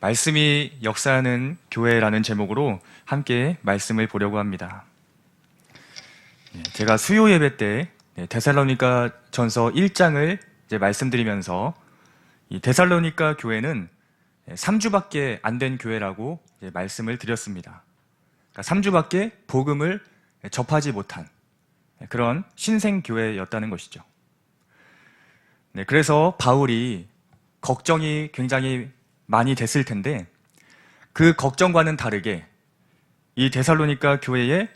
말씀이 역사하는 교회라는 제목으로 함께 말씀을 보려고 합니다. 제가 수요 예배 때 데살로니가 전서 1장을 말씀드리면서 이 데살로니가 교회는 3주밖에 안 된 교회라고 말씀을 드렸습니다. 그러니까 3주밖에 복음을 접하지 못한 그런 신생교회였다는 것이죠. 그래서 바울이 걱정이 굉장히 많이 됐을 텐데 그 걱정과는 다르게 이 데살로니가 교회에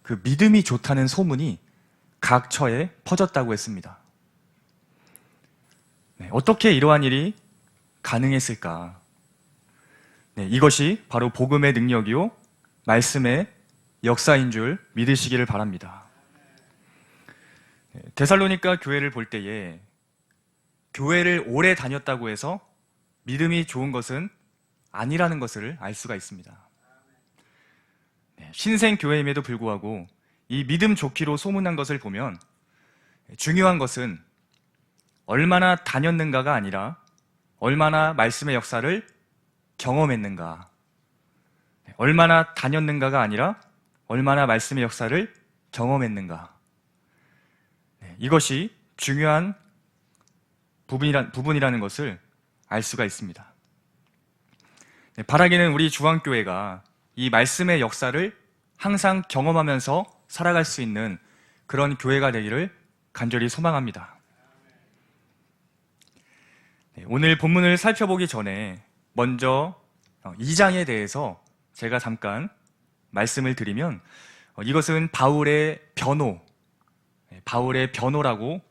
그 믿음이 좋다는 소문이 각 처에 퍼졌다고 했습니다. 어떻게 이러한 일이 가능했을까? 이것이 바로 복음의 능력이요 말씀의 역사인 줄 믿으시기를 바랍니다. 데살로니가 교회를 볼 때에 교회를 오래 다녔다고 해서 믿음이 좋은 것은 아니라는 것을 알 수가 있습니다. 신생 교회임에도 불구하고 이 믿음 좋기로 소문난 것을 보면 중요한 것은 얼마나 다녔는가가 아니라 얼마나 말씀의 역사를 경험했는가, 얼마나 다녔는가가 아니라 얼마나 말씀의 역사를 경험했는가, 이것이 중요한 부분이라는 것을 알 수가 있습니다. 바라기는 우리 중앙교회가 이 말씀의 역사를 항상 경험하면서 살아갈 수 있는 그런 교회가 되기를 간절히 소망합니다. 오늘 본문을 살펴보기 전에 먼저 2장에 대해서 제가 잠깐 말씀을 드리면 이것은 바울의 변호라고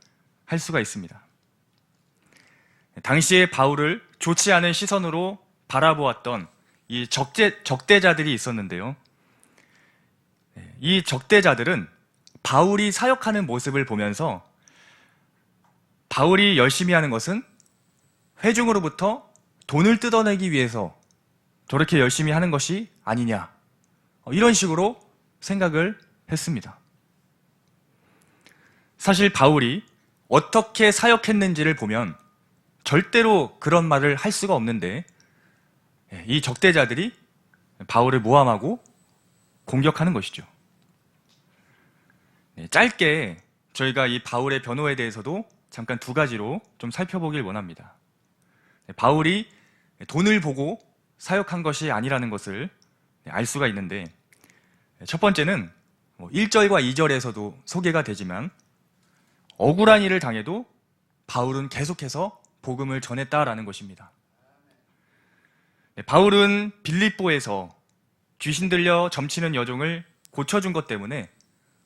할 수가 있습니다. 당시에 바울을 좋지 않은 시선으로 바라보았던 이 적대자들이 있었는데요. 이 적대자들은 바울이 사역하는 모습을 보면서 바울이 열심히 하는 것은 회중으로부터 돈을 뜯어내기 위해서 저렇게 열심히 하는 것이 아니냐, 이런 식으로 생각을 했습니다. 사실 바울이 어떻게 사역했는지를 보면 절대로 그런 말을 할 수가 없는데 이 적대자들이 바울을 모함하고 공격하는 것이죠. 짧게 저희가 이 바울의 변호에 대해서도 잠깐 두 가지로 좀 살펴보길 원합니다. 바울이 돈을 보고 사역한 것이 아니라는 것을 알 수가 있는데, 첫 번째는 1절과 2절에서도 소개가 되지만 억울한 일을 당해도 바울은 계속해서 복음을 전했다라는 것입니다. 바울은 빌립보에서 귀신 들려 점치는 여종을 고쳐준 것 때문에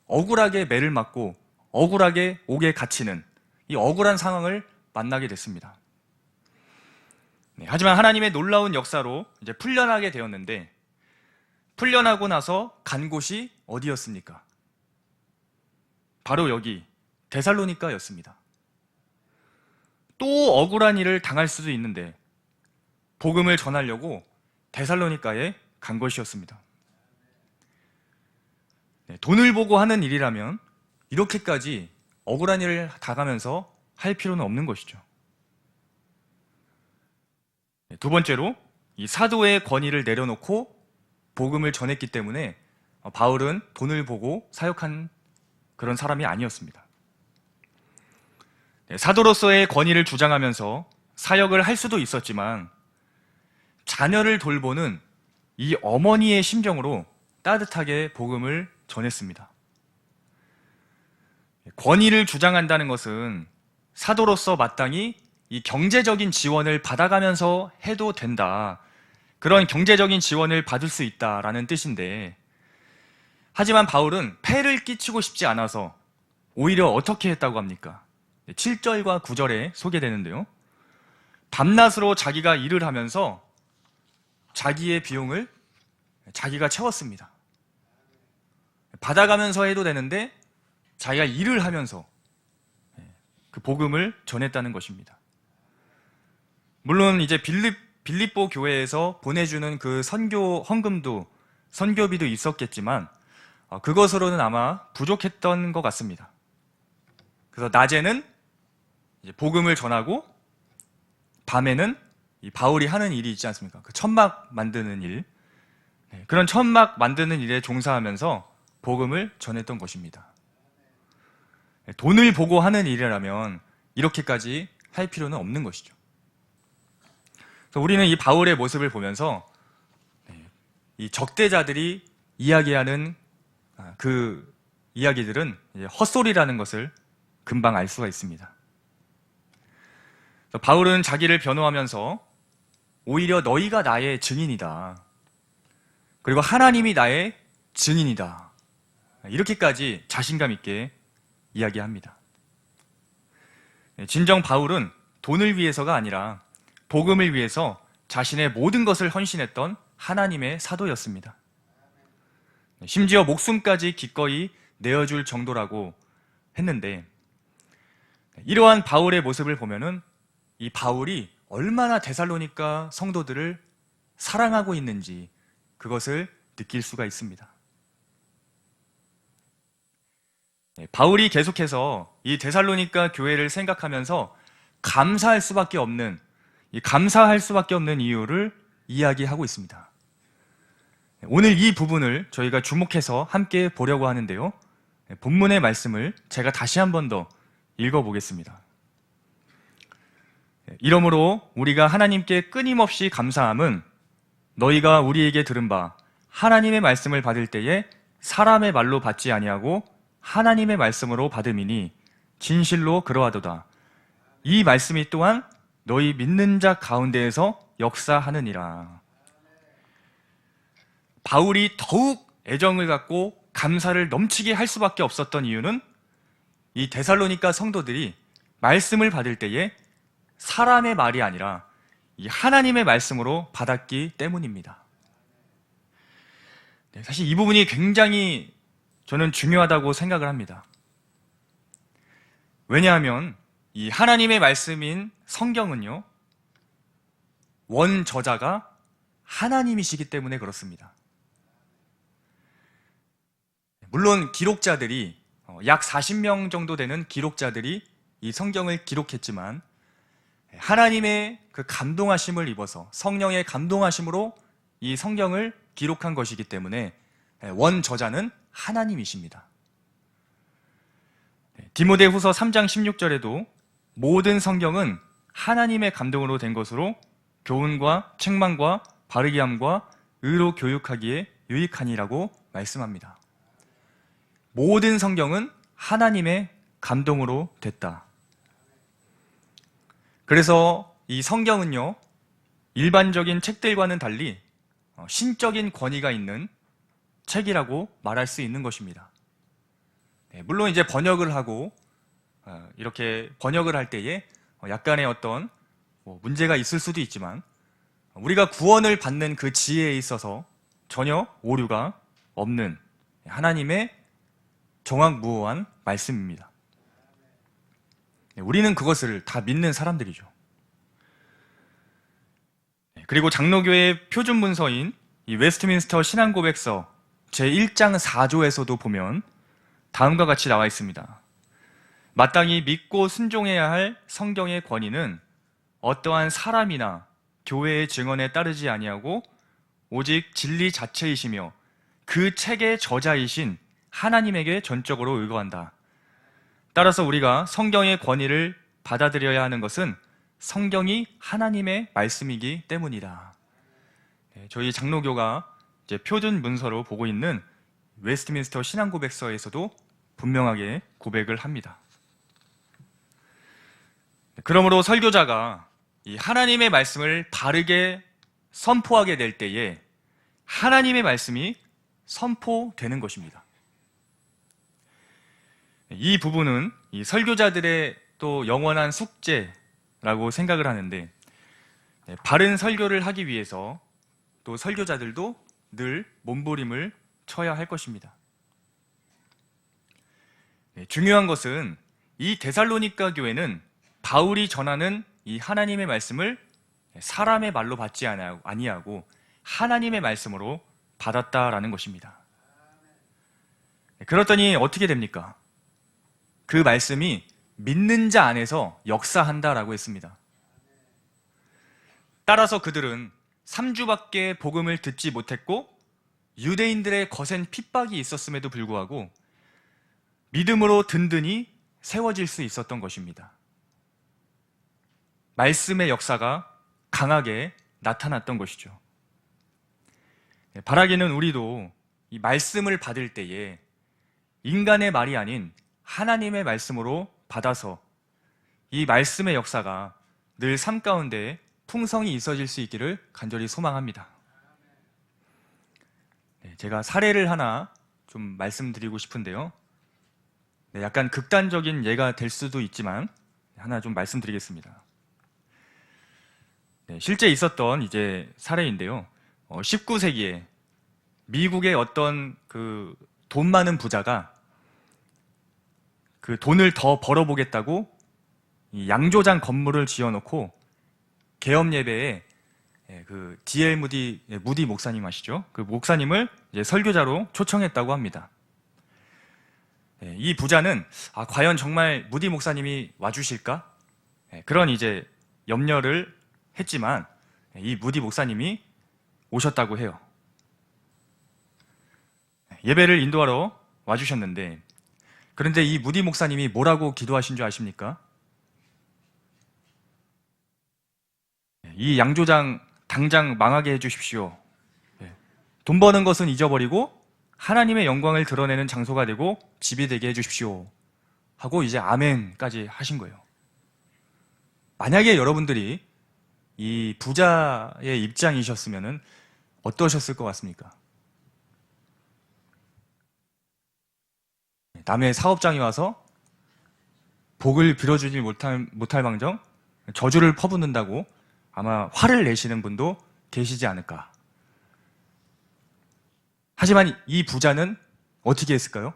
억울하게 매를 맞고 억울하게 옥에 갇히는 이 억울한 상황을 만나게 됐습니다. 하지만 하나님의 놀라운 역사로 이제 풀려나게 되었는데, 풀려나고 나서 간 곳이 어디였습니까? 바로 여기 데살로니가였습니다. 또 억울한 일을 당할 수도 있는데 복음을 전하려고 데살로니가에 간 것이었습니다. 돈을 보고 하는 일이라면 이렇게까지 억울한 일을 당하면서 할 필요는 없는 것이죠. 두 번째로 이 사도의 권위를 내려놓고 복음을 전했기 때문에 바울은 돈을 보고 사역한 그런 사람이 아니었습니다. 사도로서의 권위를 주장하면서 사역을 할 수도 있었지만 자녀를 돌보는 이 어머니의 심정으로 따뜻하게 복음을 전했습니다. 권위를 주장한다는 것은 사도로서 마땅히 이 경제적인 지원을 받아가면서 해도 된다, 그런 경제적인 지원을 받을 수 있다라는 뜻인데, 하지만 바울은 폐를 끼치고 싶지 않아서 오히려 어떻게 했다고 합니까? 7절과 9절에 소개되는데요. 밤낮으로 자기가 일을 하면서 자기의 비용을 자기가 채웠습니다. 받아가면서 해도 되는데 자기가 일을 하면서 그 복음을 전했다는 것입니다. 물론 이제 빌립보 교회에서 보내주는 그 선교 헌금도, 선교비도 있었겠지만 그것으로는 아마 부족했던 것 같습니다. 그래서 낮에는 이제 복음을 전하고 밤에는 이 바울이 하는 일이 있지 않습니까? 그 천막 만드는 일. 그런 천막 만드는 일에 종사하면서 복음을 전했던 것입니다. 돈을 보고 하는 일이라면 이렇게까지 할 필요는 없는 것이죠. 그래서 우리는 이 바울의 모습을 보면서 이 적대자들이 이야기하는 그 이야기들은 헛소리라는 것을 금방 알 수가 있습니다. 바울은 자기를 변호하면서 오히려 너희가 나의 증인이다. 그리고 하나님이 나의 증인이다. 이렇게까지 자신감 있게 이야기합니다. 진정 바울은 돈을 위해서가 아니라 복음을 위해서 자신의 모든 것을 헌신했던 하나님의 사도였습니다. 심지어 목숨까지 기꺼이 내어줄 정도라고 했는데, 이러한 바울의 모습을 보면은 이 바울이 얼마나 데살로니가 성도들을 사랑하고 있는지 그것을 느낄 수가 있습니다. 바울이 계속해서 이 데살로니가 교회를 생각하면서 감사할 수밖에 없는 이유를 이야기하고 있습니다. 오늘 이 부분을 저희가 주목해서 함께 보려고 하는데요. 본문의 말씀을 제가 다시 한 번 더 읽어보겠습니다. 이러므로 우리가 하나님께 끊임없이 감사함은 너희가 우리에게 들은 바 하나님의 말씀을 받을 때에 사람의 말로 받지 아니하고 하나님의 말씀으로 받음이니 진실로 그러하도다. 이 말씀이 또한 너희 믿는 자 가운데에서 역사하느니라. 바울이 더욱 애정을 갖고 감사를 넘치게 할 수밖에 없었던 이유는 이 데살로니가 성도들이 말씀을 받을 때에 사람의 말이 아니라 이 하나님의 말씀으로 받았기 때문입니다. 사실 이 부분이 굉장히 저는 중요하다고 생각을 합니다. 왜냐하면 이 하나님의 말씀인 성경은요, 원 저자가 하나님이시기 때문에 그렇습니다. 물론 기록자들이 약 40명 정도 되는 기록자들이 이 성경을 기록했지만 하나님의 그 감동하심을 입어서 성령의 감동하심으로 이 성경을 기록한 것이기 때문에 원 저자는 하나님이십니다. 디모데후서 3장 16절에도 모든 성경은 하나님의 감동으로 된 것으로 교훈과 책망과 바르게 함과 의로 교육하기에 유익하니라고 말씀합니다. 모든 성경은 하나님의 감동으로 됐다. 그래서 이 성경은요, 일반적인 책들과는 달리 신적인 권위가 있는 책이라고 말할 수 있는 것입니다. 물론 이제 번역을 하고 이렇게 번역을 할 때에 약간의 어떤 문제가 있을 수도 있지만 우리가 구원을 받는 그 지혜에 있어서 전혀 오류가 없는 하나님의 정확무오한 말씀입니다. 우리는 그것을 다 믿는 사람들이죠. 그리고 장로교의 표준 문서인 이 웨스트민스터 신앙고백서 제1장 4조에서도 보면 다음과 같이 나와 있습니다. 마땅히 믿고 순종해야 할 성경의 권위는 어떠한 사람이나 교회의 증언에 따르지 아니하고 오직 진리 자체이시며 그 책의 저자이신 하나님에게 전적으로 의거한다. 따라서 우리가 성경의 권위를 받아들여야 하는 것은 성경이 하나님의 말씀이기 때문이다. 저희 장로교가 이제 표준 문서로 보고 있는 웨스트민스터 신앙고백서에서도 분명하게 고백을 합니다. 그러므로 설교자가 이 하나님의 말씀을 바르게 선포하게 될 때에 하나님의 말씀이 선포되는 것입니다. 이 부분은 이 설교자들의 또 영원한 숙제라고 생각을 하는데, 바른 설교를 하기 위해서 또 설교자들도 늘 몸부림을 쳐야 할 것입니다. 중요한 것은 이 데살로니가 교회는 바울이 전하는 이 하나님의 말씀을 사람의 말로 받지 아니하고 하나님의 말씀으로 받았다라는 것입니다. 그렇더니 어떻게 됩니까? 그 말씀이 믿는 자 안에서 역사한다라고 했습니다. 따라서 그들은 3주밖에 복음을 듣지 못했고 유대인들의 거센 핍박이 있었음에도 불구하고 믿음으로 든든히 세워질 수 있었던 것입니다. 말씀의 역사가 강하게 나타났던 것이죠. 바라기는 우리도 이 말씀을 받을 때에 인간의 말이 아닌 하나님의 말씀으로 받아서 이 말씀의 역사가 늘 삶 가운데 풍성히 있어질 수 있기를 간절히 소망합니다. 제가 사례를 하나 좀 말씀드리고 싶은데요. 약간 극단적인 예가 될 수도 있지만 하나 좀 말씀드리겠습니다. 실제 있었던 이제 사례인데요. 19세기에 미국의 어떤 그 돈 많은 부자가 그 돈을 더 벌어보겠다고 이 양조장 건물을 지어놓고 개업 예배에 그 D.L. 무디 목사님 아시죠? 그 목사님을 이제 설교자로 초청했다고 합니다. 이 부자는 과연 정말 무디 목사님이 와주실까? 그런 이제 염려를 했지만 이 무디 목사님이 오셨다고 해요. 예배를 인도하러 와주셨는데, 그런데 이 무디 목사님이 뭐라고 기도하신 줄 아십니까? 이 양조장 당장 망하게 해주십시오. 돈 버는 것은 잊어버리고 하나님의 영광을 드러내는 장소가 되고 집이 되게 해주십시오 하고 이제 아멘까지 하신 거예요. 만약에 여러분들이 이 부자의 입장이셨으면 어떠셨을 것 같습니까? 남의 사업장이 와서 복을 빌어주지 못할 망정 저주를 퍼붓는다고 아마 화를 내시는 분도 계시지 않을까. 하지만 이 부자는 어떻게 했을까요?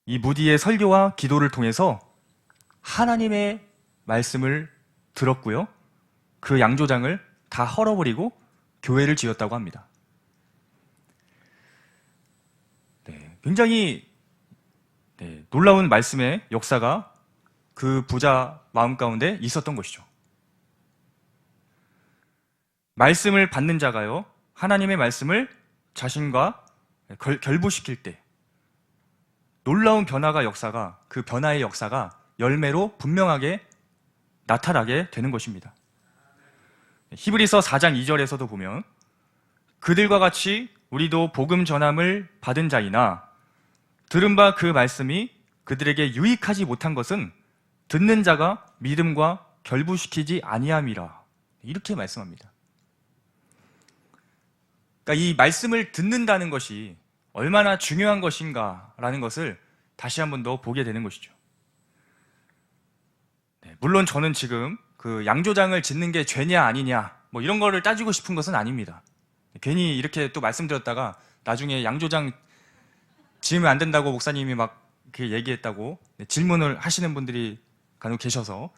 이 무디의 설교와 기도를 통해서 하나님의 말씀을 들었고요. 그 양조장을 다 헐어버리고 교회를 지었다고 합니다. 굉장히 놀라운 말씀의 역사가 그 부자 마음 가운데 있었던 것이죠. 말씀을 받는 자가요, 하나님의 말씀을 자신과 결부시킬 때 놀라운 그 변화의 역사가 열매로 분명하게 나타나게 되는 것입니다. 히브리서 4장 2절에서도 보면 그들과 같이 우리도 복음 전함을 받은 자이나 들은 바 그 말씀이 그들에게 유익하지 못한 것은 듣는 자가 믿음과 결부시키지 아니함이라. 이렇게 말씀합니다. 그러니까 이 말씀을 듣는다는 것이 얼마나 중요한 것인가라는 것을 다시 한 번 더 보게 되는 것이죠. 물론 저는 지금 그 양조장을 짓는 게 죄냐 아니냐 뭐 이런 거를 따지고 싶은 것은 아닙니다. 괜히 이렇게 또 말씀드렸다가 나중에 양조장 지으면 안 된다고 목사님이 막 이렇게 얘기했다고 질문을 하시는 분들이 간혹 계셔서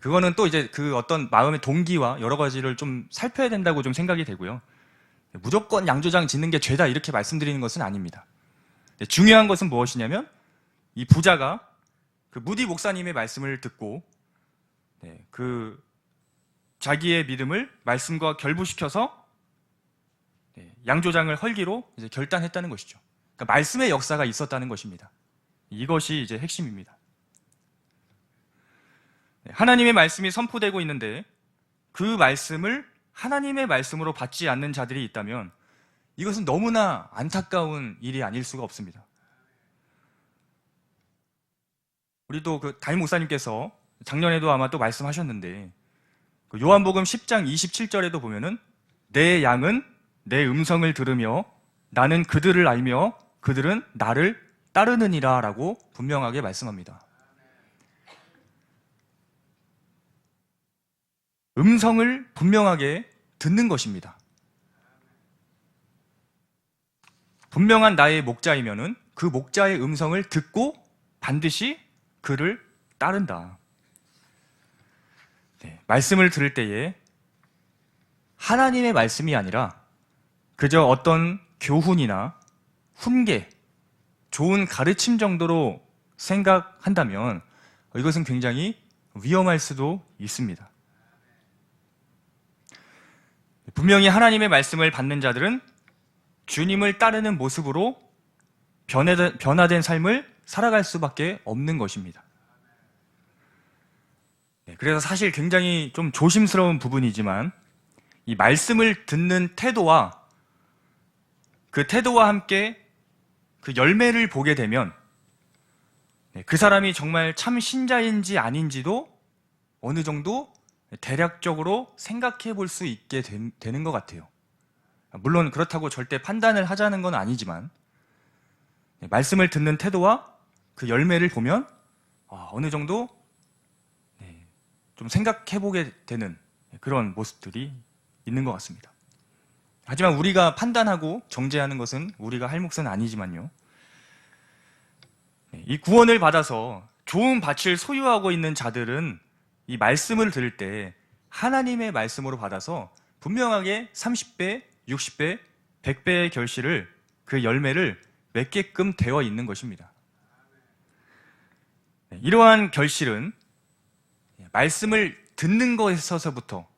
그거는 또 이제 그 어떤 마음의 동기와 여러 가지를 좀 살펴야 된다고 좀 생각이 되고요. 무조건 양조장 짓는 게 죄다 이렇게 말씀드리는 것은 아닙니다. 중요한 것은 무엇이냐면 이 부자가 그 무디 목사님의 말씀을 듣고 그 자기의 믿음을 말씀과 결부시켜서 양조장을 헐기로 이제 결단했다는 것이죠. 그러니까 말씀의 역사가 있었다는 것입니다. 이것이 이제 핵심입니다. 하나님의 말씀이 선포되고 있는데 그 말씀을 하나님의 말씀으로 받지 않는 자들이 있다면 이것은 너무나 안타까운 일이 아닐 수가 없습니다. 우리도 그 담임 목사님께서 작년에도 아마 또 말씀하셨는데 그 요한복음 10장 27절에도 보면은 내 양은 내 음성을 들으며 나는 그들을 알며 그들은 나를 따르느니라 라고 분명하게 말씀합니다. 음성을 분명하게 듣는 것입니다. 분명한 나의 목자이면은 그 목자의 음성을 듣고 반드시 그를 따른다. 말씀을 들을 때에 하나님의 말씀이 아니라 그저 어떤 교훈이나 훈계, 좋은 가르침 정도로 생각한다면 이것은 굉장히 위험할 수도 있습니다. 분명히 하나님의 말씀을 받는 자들은 주님을 따르는 모습으로 변화된 삶을 살아갈 수밖에 없는 것입니다. 그래서 사실 굉장히 좀 조심스러운 부분이지만 이 말씀을 듣는 태도와 그 태도와 함께 그 열매를 보게 되면 그 사람이 정말 참 신자인지 아닌지도 어느 정도 대략적으로 생각해 볼 수 있게 되는 것 같아요. 물론 그렇다고 절대 판단을 하자는 건 아니지만 말씀을 듣는 태도와 그 열매를 보면 어느 정도 좀 생각해 보게 되는 그런 모습들이 있는 것 같습니다. 하지만 우리가 판단하고 정죄하는 것은 우리가 할 몫은 아니지만요. 이 구원을 받아서 좋은 밭을 소유하고 있는 자들은 이 말씀을 들을 때 하나님의 말씀으로 받아서 분명하게 30배, 60배, 100배의 결실을 그 열매를 맺게끔 되어 있는 것입니다. 이러한 결실은 말씀을 듣는 것에서부터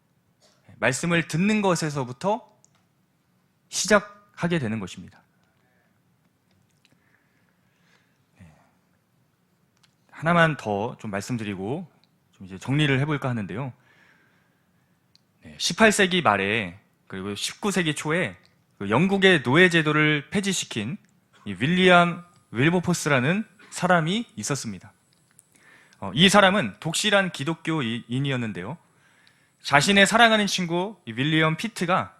시작하게 되는 것입니다. 하나만 더 좀 말씀드리고 좀 이제 정리를 해볼까 하는데요. 18세기 말에 그리고 19세기 초에 영국의 노예 제도를 폐지시킨 이 윌리엄 윌버포스라는 사람이 있었습니다. 이 사람은 독실한 기독교인이었는데요. 자신의 사랑하는 친구 윌리엄 피트가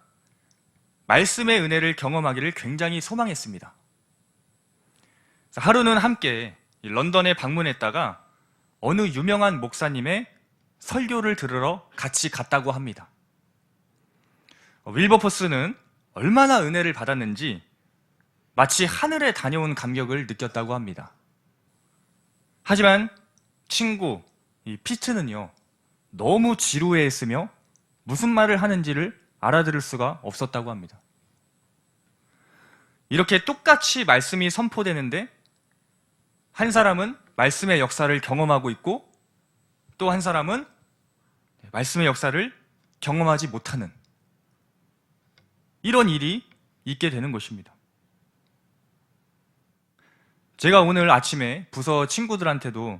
말씀의 은혜를 경험하기를 굉장히 소망했습니다. 하루는 함께 런던에 방문했다가 어느 유명한 목사님의 설교를 들으러 같이 갔다고 합니다. 윌버포스는 얼마나 은혜를 받았는지 마치 하늘에 다녀온 감격을 느꼈다고 합니다. 하지만 친구 이 피트는요, 너무 지루해했으며 무슨 말을 하는지를 알아들을 수가 없었다고 합니다. 이렇게 똑같이 말씀이 선포되는데 한 사람은 말씀의 역사를 경험하고 있고 또 한 사람은 말씀의 역사를 경험하지 못하는 이런 일이 있게 되는 것입니다. 제가 오늘 아침에 부서 친구들한테도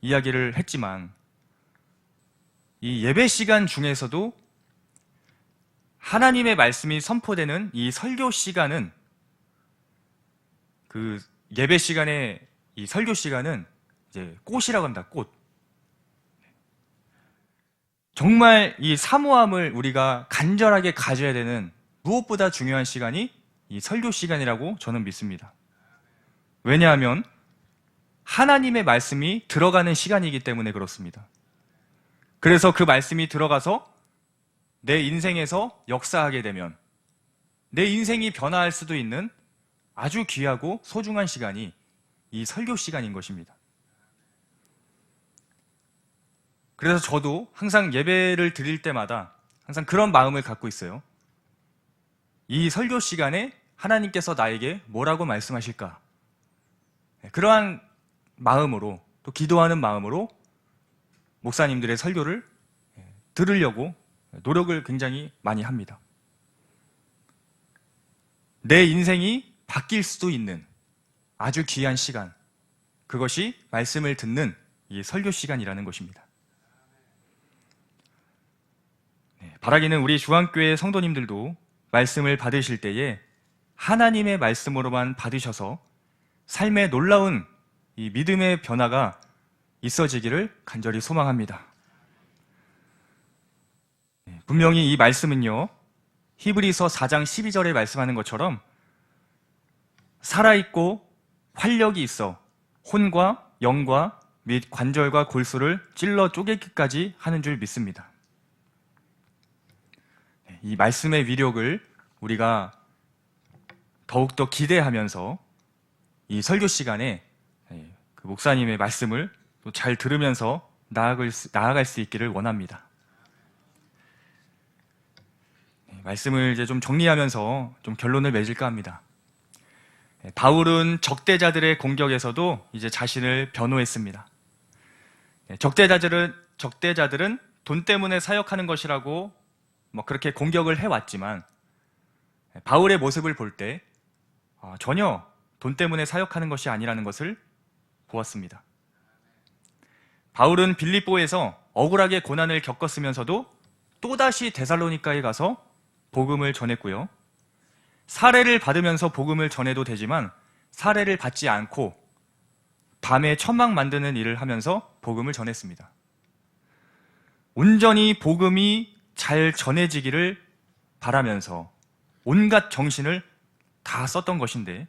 이야기를 했지만 이 예배 시간 중에서도 하나님의 말씀이 선포되는 이 설교 시간은 그 예배 시간에 이 설교 시간은 이제 꽃이라고 합니다. 꽃. 정말 이 사모함을 우리가 간절하게 가져야 되는 무엇보다 중요한 시간이 이 설교 시간이라고 저는 믿습니다. 왜냐하면 하나님의 말씀이 들어가는 시간이기 때문에 그렇습니다. 그래서 그 말씀이 들어가서 내 인생에서 역사하게 되면 내 인생이 변화할 수도 있는 아주 귀하고 소중한 시간이 이 설교 시간인 것입니다. 그래서 저도 항상 예배를 드릴 때마다 항상 그런 마음을 갖고 있어요. 이 설교 시간에 하나님께서 나에게 뭐라고 말씀하실까? 그러한 마음으로 또 기도하는 마음으로 목사님들의 설교를 들으려고 노력을 굉장히 많이 합니다. 내 인생이 바뀔 수도 있는 아주 귀한 시간, 그것이 말씀을 듣는 이 설교 시간이라는 것입니다. 바라기는 우리 중앙교회 성도님들도 말씀을 받으실 때에 하나님의 말씀으로만 받으셔서 삶의 놀라운 이 믿음의 변화가 있어지기를 간절히 소망합니다. 분명히 이 말씀은요, 히브리서 4장 12절에 말씀하는 것처럼 살아있고 활력이 있어 혼과 영과 및 관절과 골수를 찔러 쪼개기까지 하는 줄 믿습니다. 이 말씀의 위력을 우리가 더욱더 기대하면서 이 설교 시간에 그 목사님의 말씀을 또 잘 들으면서 나아갈 수 있기를 원합니다. 말씀을 이제 좀 정리하면서 좀 결론을 맺을까 합니다. 바울은 적대자들의 공격에서도 이제 자신을 변호했습니다. 적대자들은 적대자들은 돈 때문에 사역하는 것이라고 그렇게 공격을 해왔지만 바울의 모습을 볼 때 전혀 돈 때문에 사역하는 것이 아니라는 것을 보았습니다. 바울은 빌립보에서 억울하게 고난을 겪었으면서도 또다시 데살로니가에 가서 복음을 전했고요. 사례를 받으면서 복음을 전해도 되지만 사례를 받지 않고 밤에 천막 만드는 일을 하면서 복음을 전했습니다. 온전히 복음이 잘 전해지기를 바라면서 온갖 정신을 다 썼던 것인데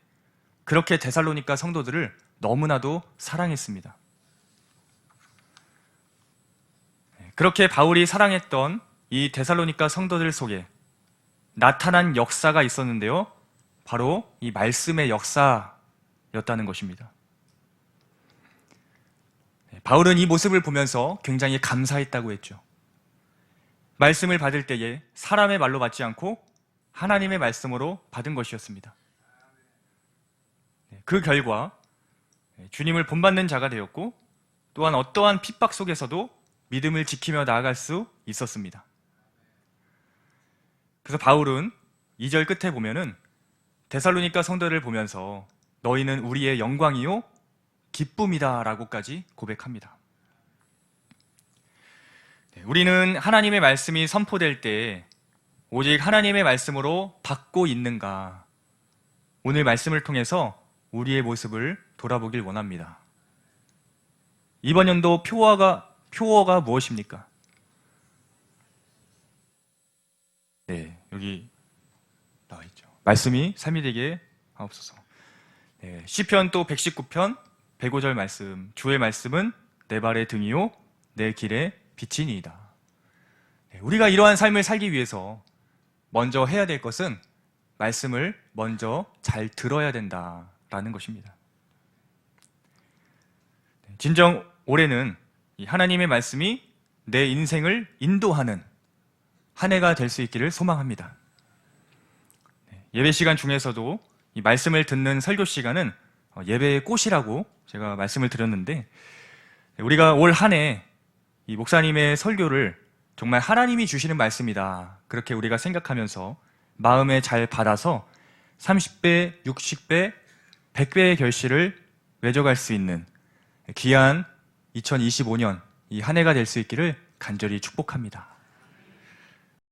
그렇게 데살로니가 성도들을 너무나도 사랑했습니다. 그렇게 바울이 사랑했던 이 데살로니가 성도들 속에 나타난 역사가 있었는데요. 바로 이 말씀의 역사였다는 것입니다. 바울은 이 모습을 보면서 굉장히 감사했다고 했죠. 말씀을 받을 때에 사람의 말로 받지 않고 하나님의 말씀으로 받은 것이었습니다. 그 결과 주님을 본받는 자가 되었고 또한 어떠한 핍박 속에서도 믿음을 지키며 나아갈 수 있었습니다. 그래서 바울은 2절 끝에 보면은 데살로니가 성도를 보면서 너희는 우리의 영광이요 기쁨이다 라고까지 고백합니다. 우리는 하나님의 말씀이 선포될 때 오직 하나님의 말씀으로 받고 있는가, 오늘 말씀을 통해서 우리의 모습을 돌아보길 원합니다. 이번 연도 표어가 무엇입니까? 네, 여기 나와 있죠. 말씀이 삶이 되게 하옵소서. 네, 시편 또 119편 105절 말씀, 주의 말씀은 내 발의 등이요 내 길의 빛이니이다. 네, 우리가 이러한 삶을 살기 위해서 먼저 해야 될 것은 말씀을 먼저 잘 들어야 된다라는 것입니다. 네, 진정 올해는 이 하나님의 말씀이 내 인생을 인도하는 한 해가 될 수 있기를 소망합니다. 네, 예배 시간 중에서도 이 말씀을 듣는 설교 시간은 예배의 꽃이라고 제가 말씀을 드렸는데, 우리가 올 한 해 이 목사님의 설교를 정말 하나님이 주시는 말씀이다, 그렇게 우리가 생각하면서 마음에 잘 받아서 30배, 60배, 100배의 결실을 맺어갈 수 있는 귀한 2025년 이 한 해가 될 수 있기를 간절히 축복합니다.